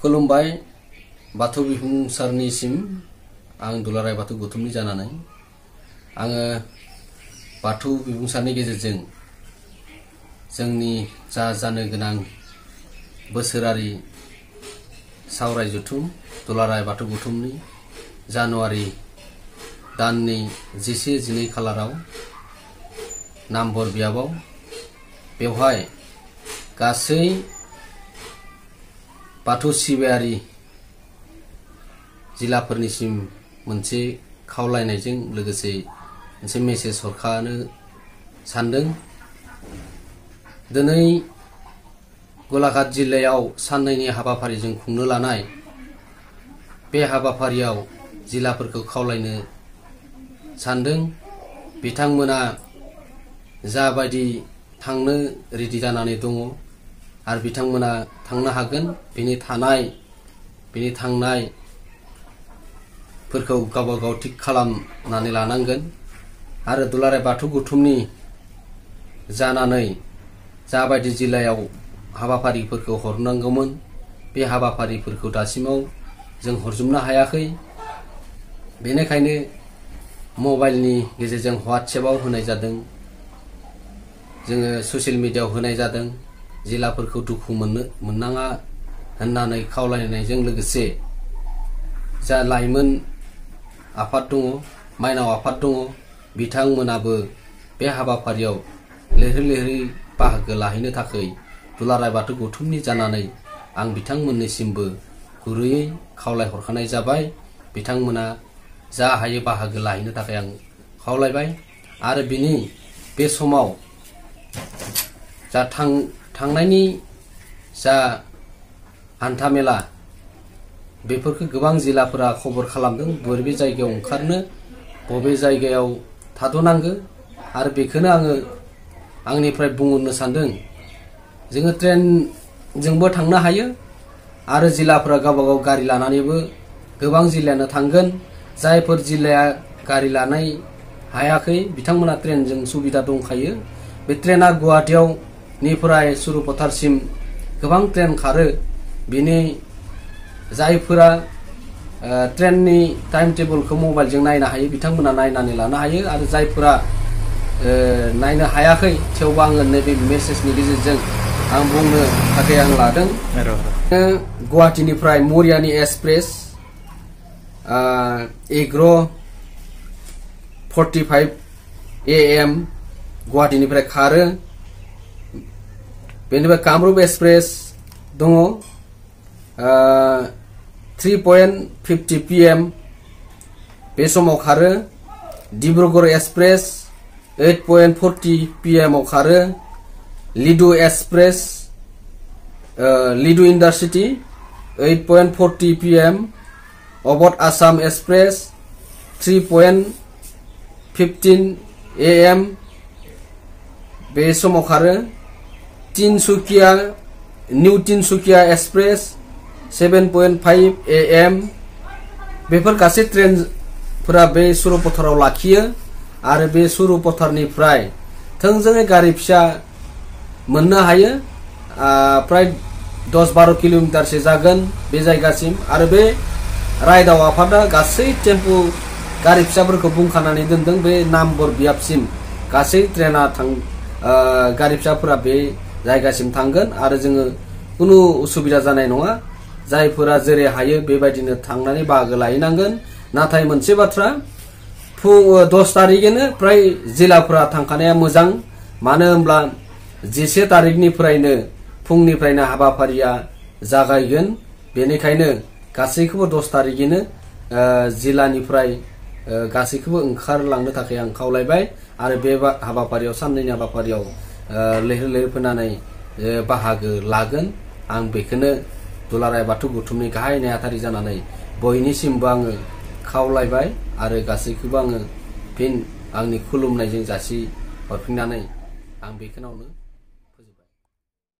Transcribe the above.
खुलुमबाय बाथौ बिबुंसारनिसिम आं दुलाराय बाथौ गौथुमनि जानानै आङो बाथौ बिबुंसारनि गेजेरजों जोंनि जानो गोनां बोसोरारि सावराय जथुम दुलाराय बाथौ गौथुमनि जानुवारि दाननि 11-12 खालाराव नामबर बियाबाव बेवहाय गासै बाथौ सिबियारि जिल्लाफोरनिसिम मोनसे खावलायनायजों लोगोसे मोनसे मेसेज हरखानो सानदों। दिनै गलाघाट जिल्लायाव साननैनि हाबाफारिजों खुंनो लानाय बे हाबाफारियाव जिल्लाफोरखौ खावलायनो सानदों। बिथांमोना जाबायदि थांनो रेडि जानानै दङ आरो बिथांमोना थांनो हागोन, बिनि थांनायफोरखौ गावबा गाव थिक खालामनानै लानांगोन आरो दुलाराय बाथौ गौथुमनि जानानै जाबायदि जिल्लायाव हाबाफारिफोरखौ हरनांगौमोन बे हाबाफारिफोरखौ दासिमाव जों हरजोबनो हायाखै। बेनिखायनो मबाइलनि गेजेरजों WhatsAppआव होनाय जादों, जोङो ससियेल मिडियायाव होनाय जादों। जिल्लाफोरखौ दुखु मोननाङा होननानै खावलायनायजों लोगोसे जा लाइमोन आफाद दङ, माइनाव आफाद दङ, बिथांमोनाबो बे हाबाफारियाव लैहोर-लैहोरै बाहागो लाहैनो थाखाय दुलाराय बाथौ गौथुमनि जानानै आं बिथांमोननिसिमबो गुरैयै खावलायहरखानाय जाबाय। बिथांमोना जा हायो बाहागो लाहैनो थाखाय आं खावलायबाय आरो बिनि बे समाव जा थांनायनि जा हान्थामेला बेफोरखौ गोबां जिल्लाफोरा खबर खालामदों, बबे जायगायाव ओंखारनो, बबे जायगायाव थाद'नांगो आरो बेखौनो आङो आंनिफ्राय बुंहरनो सानदों। जोङो ट्रेनजोंबो थांनो हायो आरो जिल्लाफोरा गावबा गाव गारि लानानैबो गोबां जिल्लायानो थांगोन। जायफोर जिल्लाया गारि लानाय हायाखै बिथांमोना ट्रेनजों सुबिदा दंखायो। बे ट्रेना गुवाहाटीयाव निफ्राय सुरुपथारसिम गोबां ट्रेन खारो। बिनि जायफोरा ट्रेननि टाइम टेबलखौ मबाइलजों नायनो हायो बिथांमोना नायनानै लानो हायो आरो जायफोरा नायनो हायाखै थेवबो आङो नैबे मेसेजनि गेजेरजों आं बुंनो थाखाय आं लादों। गुवाहाटीनिफ्राय मरियानि एक्सप्रेस 11:45 AM गुवाहाटीनिफ्राय खारो। बेनिफ्राय कामरुप एक्सप्रेस दङ 3:50 PM बे समाव खारो। डिब्रुगड़ एक्सप्रेस 8:40 PM आव खारो। लिडु एक्सप्रेस लिडु intercity 8:40 PM। Awadh Assam express 3:15 AM बे समाव खारो। निउ तिनसुकिया एक्सप्रेस 7:5 AM बेफोर गासै ट्रेनफोरा बे सुरुपथाराव लाखियो आरो बे सुरुपथारनिफ्राय थोंजोङै गारि फिसा मोननो हायो। प्राय 10-12 किल'मिटारसो जागोन बे जायगासिम आरो बे रायदाव आफादा गासै टेम्पु गारि फिसाफोरखौ बुंखानानै दोनदों। बे नामबर बियाबसिम गासै ट्रेना गारि फिसाफोरा बे जायगासिम थांगोन आरो जोङो खुनु उसुबिदा जानाय नङा। जायफोरा जेरै हायो बेबायदिनो थांनानै बाहागो लाहैनांगोन। नाथाय मोनसे बाथ्रा, 10 तारिखैनो फ्राय जिल्लाफोरा थांखानाया मोजां। मानो होनब्ला 11 तारिखनिफ्रायनो फुंनिफ्रायनो हाबाफारिया जागायगोन। बेनिखायनो गासैखौबो 10 तारिखैनो जिल्लानिफ्राय गासैखौबो ओंखारलांनो थाखाय आं खावलायबाय आरो बे हाबाफारियाव साननैनि हाबाफारियाव लैहोर-लैहोर फैनानै बाहागो लागोन। आं बेखौनो दुलाराय बाथौ गौथुमनि गाहाय नेहाथारि जानानै बयनिसिमबो आङो खावलायबाय आरो गासैखौबो आङो फिन आंनि खुलुमनायजों जासि हरफिननानै आं बेखिनियावनो